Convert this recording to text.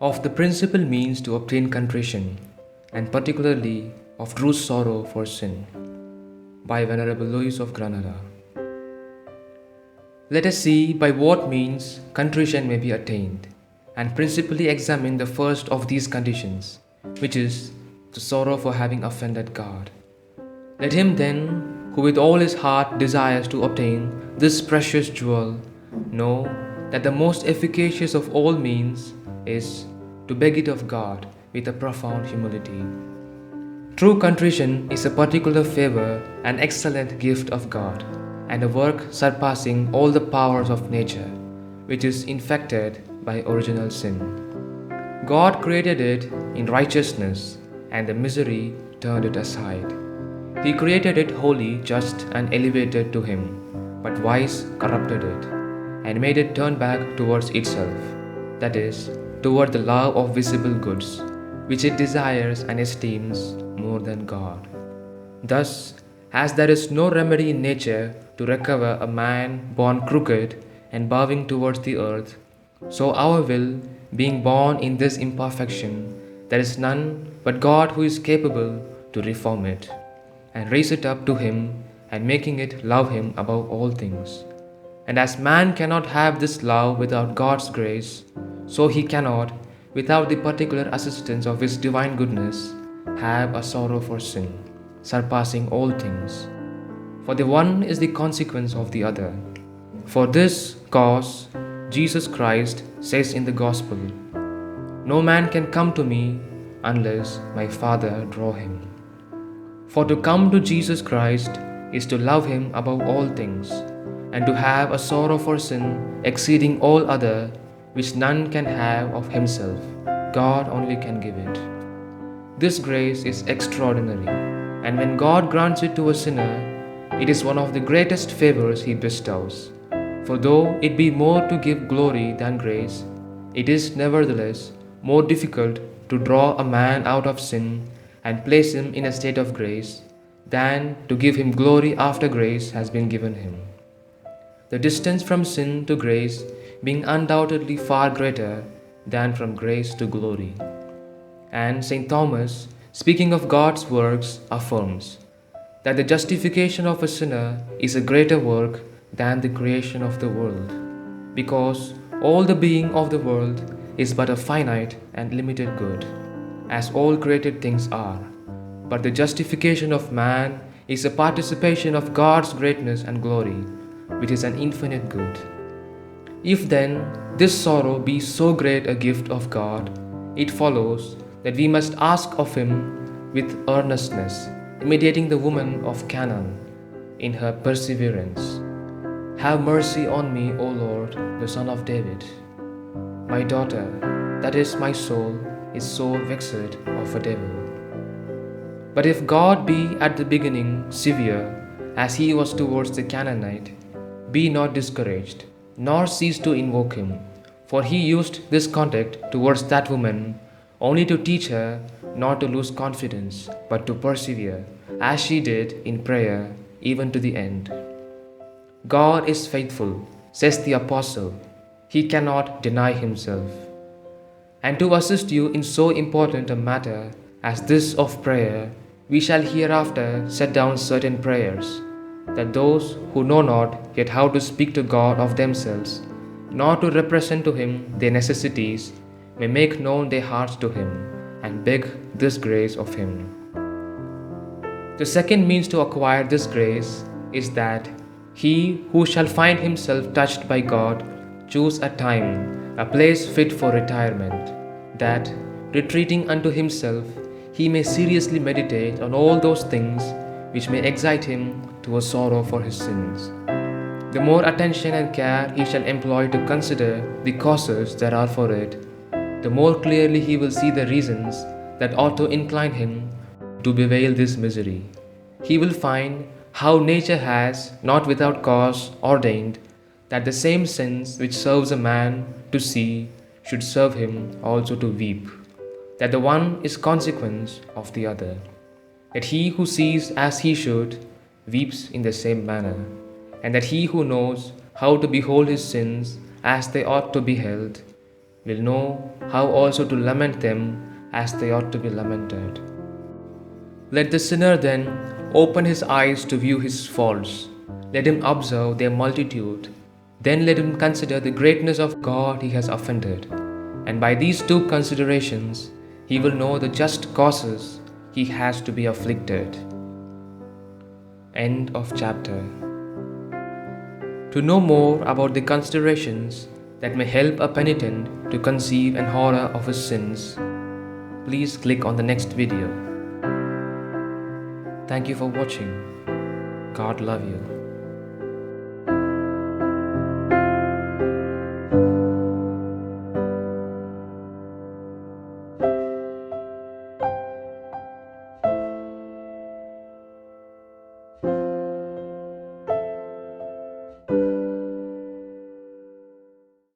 of the principal means to obtain contrition, and particularly of true sorrow for sin, by Venerable Louis of Granada. Let us see by what means contrition may be attained, and principally examine the first of these conditions, which is the sorrow for having offended God. Let him then, who with all his heart desires to obtain this precious jewel, know that the most efficacious of all means is to beg it of God with a profound humility. True contrition is a particular favor and excellent gift of God, and a work surpassing all the powers of nature, which is infected by original sin. God created it in righteousness, and the misery turned it aside. He created it holy, just, and elevated to Him, but vice corrupted it, and made it turn back towards itself, that is, toward the love of visible goods, which it desires and esteems more than God. Thus, as there is no remedy in nature to recover a man born crooked and bowing towards the earth, so our will, being born in this imperfection, there is none but God who is capable to reform it, and raise it up to Him, and making it love Him above all things. And as man cannot have this love without God's grace, so he cannot, without the particular assistance of His divine goodness, have a sorrow for sin, surpassing all things. For the one is the consequence of the other. For this cause, Jesus Christ says in the Gospel, "No man can come to me unless my Father draw him." For to come to Jesus Christ is to love Him above all things, and to have a sorrow for sin exceeding all other, which none can have of himself. God only can give it. This grace is extraordinary, and when God grants it to a sinner, it is one of the greatest favors He bestows. For though it be more to give glory than grace, it is nevertheless more difficult to draw a man out of sin and place him in a state of grace than to give him glory after grace has been given him. The distance from sin to grace being undoubtedly far greater than from grace to glory. And St. Thomas, speaking of God's works, affirms that the justification of a sinner is a greater work than the creation of the world, because all the being of the world is but a finite and limited good, as all created things are. But the justification of man is a participation of God's greatness and glory, which is an infinite good. If then this sorrow be so great a gift of God, it follows that we must ask of Him with earnestness, imitating the woman of Canaan in her perseverance. "Have mercy on me, O Lord, the Son of David. My daughter, that is my soul, is so vexed of a devil." But if God be at the beginning severe, as He was towards the Canaanite, be not discouraged, nor cease to invoke Him, for He used this conduct towards that woman only to teach her not to lose confidence, but to persevere, as she did in prayer, even to the end. God is faithful, says the Apostle. He cannot deny Himself. And to assist you in so important a matter as this of prayer, we shall hereafter set down certain prayers, that those who know not yet how to speak to God of themselves, nor to represent to Him their necessities, may make known their hearts to Him, and beg this grace of Him. The second means to acquire this grace is that he who shall find himself touched by God choose a time, a place fit for retirement, that, retreating unto himself, he may seriously meditate on all those things which may excite him to a sorrow for his sins. The more attention and care he shall employ to consider the causes there are for it, the more clearly he will see the reasons that ought to incline him to bewail this misery. He will find how nature has, not without cause, ordained that the same sense which serves a man to see should serve him also to weep, that the one is consequence of the other, that he who sees as he should weeps in the same manner, and that he who knows how to behold his sins as they ought to be held will know how also to lament them as they ought to be lamented. Let the sinner then open his eyes to view his faults. Let him observe their multitude. Then let him consider the greatness of God he has offended. And by these two considerations, he will know the just causes he has to be afflicted. End of chapter. To know more about the considerations that may help a penitent to conceive an horror of his sins, please click on the next video. Thank you for watching. God love you.